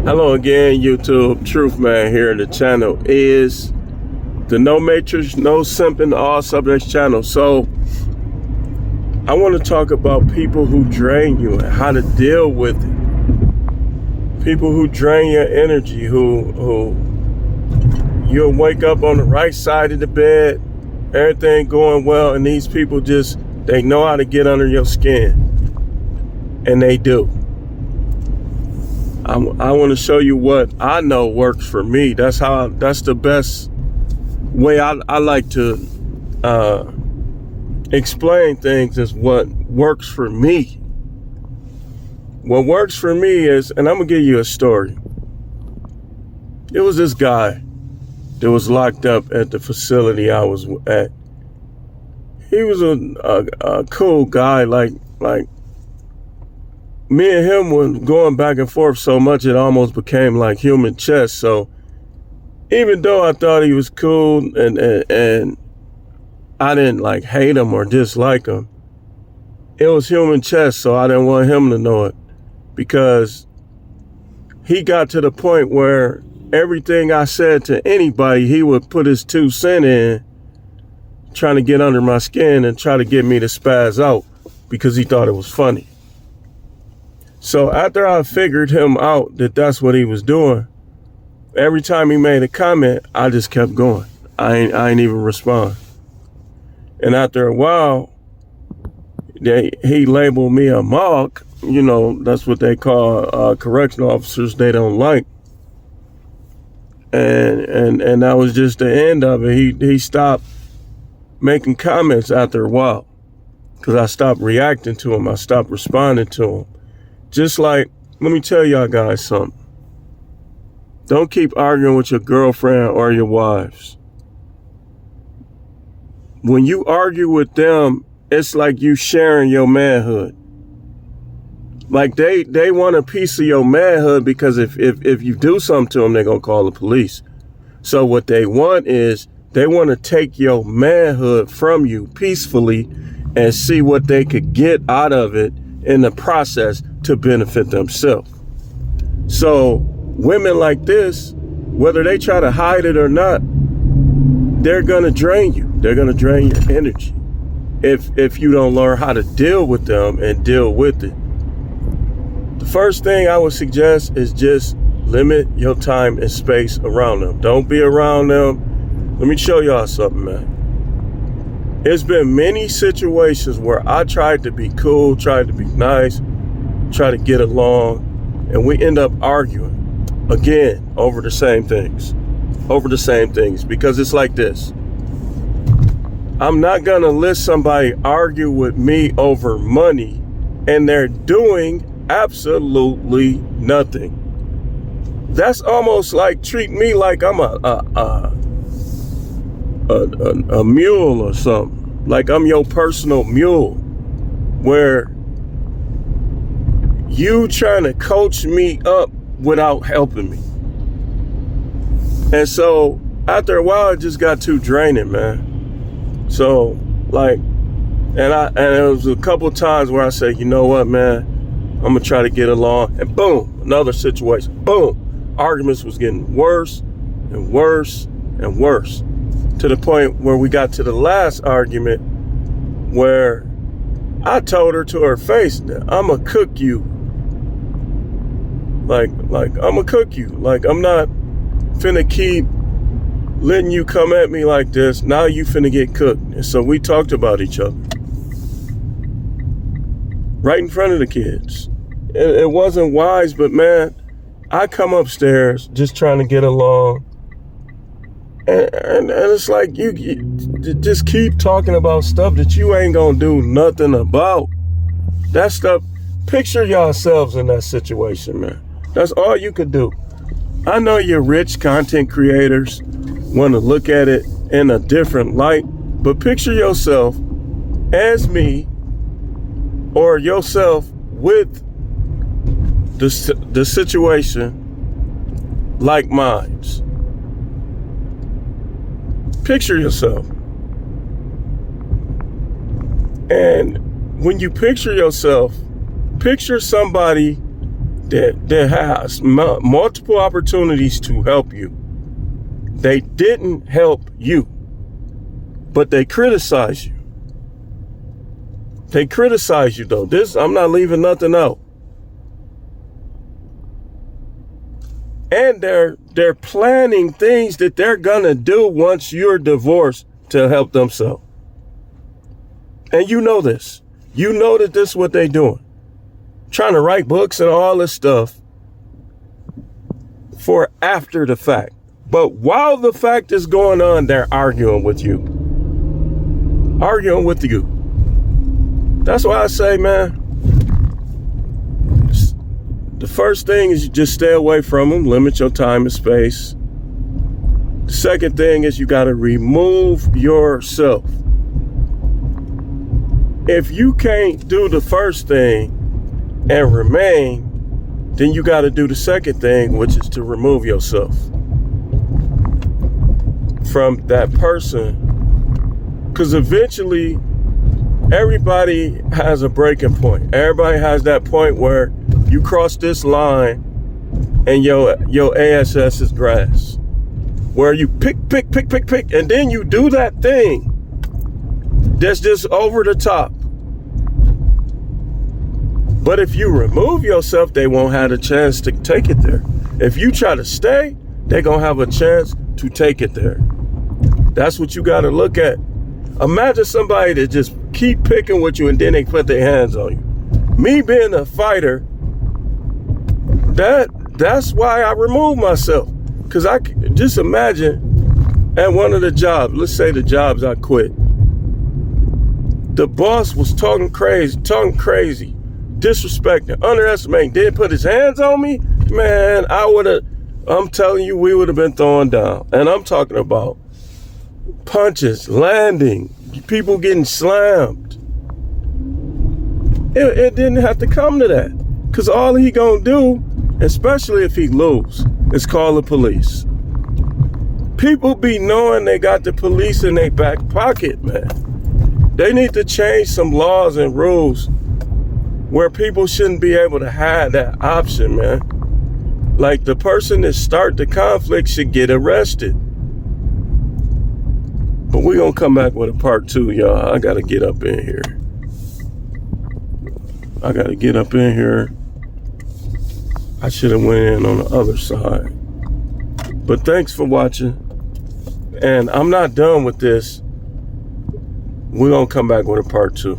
Hello again, YouTube. Truth Man here. The channel is the No Matrix, No Simping, All Subjects channel. So I want to talk about people who drain you and how to deal with it. People who drain your energy, who you'll wake up on the right side of the bed, everything going well, and these people they know how to get under your skin, and they do. I want to show you what I know works for me. That's the best way I like to explain things, is what works for me. What works for me is, and I'm gonna give you a story. It was this guy that was locked up at the facility I was at. He was a cool guy, like me and him were going back and forth so much it almost became like human chess. So even though I thought he was cool and I didn't like hate him or dislike him, it was human chess. So I didn't want him to know it, because he got to the point where everything I said to anybody, he would put his 2 cents in, trying to get under my skin and try to get me to spaz out because he thought it was funny. So after I figured him out that that's what he was doing, every time he made a comment, I just kept going. I ain't even respond. And after a while, he labeled me a mock. You know, that's what they call correctional officers they don't like. And that was just the end of it. He stopped making comments after a while because I stopped reacting to him. I stopped responding to him. Just like, let me tell y'all guys something. Don't keep arguing with your girlfriend or your wives. When you argue with them, it's like you sharing your manhood. Like they want a piece of your manhood, because if you do something to them, they're going to call the police. So what they want is, they want to take your manhood from you peacefully and see what they could get out of it in the process to benefit themselves. So women like this, whether they try to hide it or not, they're gonna drain you. They're gonna drain your energy if you don't learn how to deal with them and deal with it. The first thing I would suggest is just limit your time and space around them. Don't be around them. Let me show y'all something, man. There's been many situations where I tried to be cool, tried to be nice, try to get along, and we end up arguing again over the same things. Because it's like this. I'm not gonna let somebody argue with me over money and they're doing absolutely nothing. That's almost like treating me like I'm a mule or something. Like I'm your personal mule, where you trying to coach me up without helping me. And so after a while, it just got too draining, man. So like, and it was a couple of times where I said, you know what, man, I'm gonna try to get along, and boom, another situation, boom, arguments was getting worse and worse and worse, to the point where we got to the last argument where I told her to her face that I'm gonna cook you. Like I'm gonna cook you. Like, I'm not finna keep letting you come at me like this. Now you finna get cooked. And so we talked about each other right in front of the kids. It wasn't wise, but man, I come upstairs just trying to get along. And it's like, you just keep talking about stuff that you ain't gonna do nothing about. That stuff, picture yourselves in that situation, man. That's all you could do. I know you're rich content creators, want to look at it in a different light, but picture yourself as me, or yourself with the situation like mine's. Picture yourself. And when you picture yourself, picture somebody that has multiple opportunities to help you. They didn't help you, but they criticize you. They criticize you though. I'm not leaving nothing out. And they're planning things that they're gonna do once you're divorced to help themselves. And you know this. You know that this is what they're doing. Trying to write books and all this stuff for after the fact. But while the fact is going on, they're arguing with you. Arguing with you. That's why I say, man, the first thing is you just stay away from them, limit your time and space. The second thing is you got to remove yourself. If you can't do the first thing and remain, then you got to do the second thing, which is to remove yourself from that person. Because eventually, everybody has a breaking point. Everybody has that point where you cross this line and your ASS is grass. Where you pick, and then you do that thing that's just over the top. But if you remove yourself, they won't have a chance to take it there. If you try to stay, they're going to have a chance to take it there. That's what you got to look at. Imagine somebody that just keep picking with you and then they put their hands on you. Me being a fighter, that's why I remove myself. Because I just imagine at one of the jobs, let's say the jobs I quit, the boss was talking crazy, disrespecting, underestimating, didn't put his hands on me, man, I'm telling you, we would have been thrown down. And I'm talking about punches, landing, people getting slammed. It didn't have to come to that. Because all he gonna do, especially if he lose, is call the police. People be knowing they got the police in their back pocket, man. They need to change some laws and rules where people shouldn't be able to have that option, man. Like the person that start the conflict should get arrested. But we're going to come back with a part 2, y'all. I got to get up in here. I should have went in on the other side. But thanks for watching. And I'm not done with this. We're going to come back with a part 2.